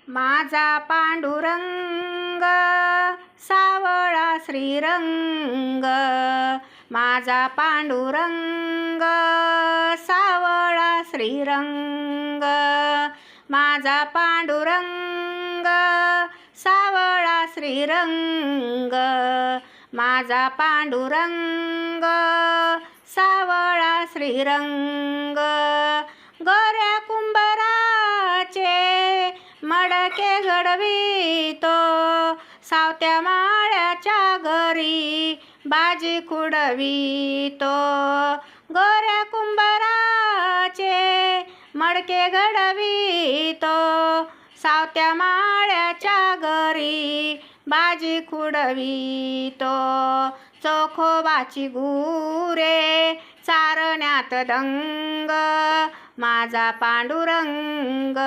माझा पांडुरंग सावळा श्रीरंग, माझा पांडुरंग सावळा श्रीरंग, माझा पांडुरंग सावळा श्रीरंग, माझा पांडुरंग सावळा श्रीरंग. गोऱ्या कुंभाराचे मडके घडवितो, सावत्या माळ्याच्या घरी बाजी खुडवितो. गोऱ्या कुंभाराचे मडके घडवितो, सावत्या माळ्याच्या घरी बाजी खुडवितो. चोखोबाची गुरे चारण्यात दंग, माझा पांडुरंग.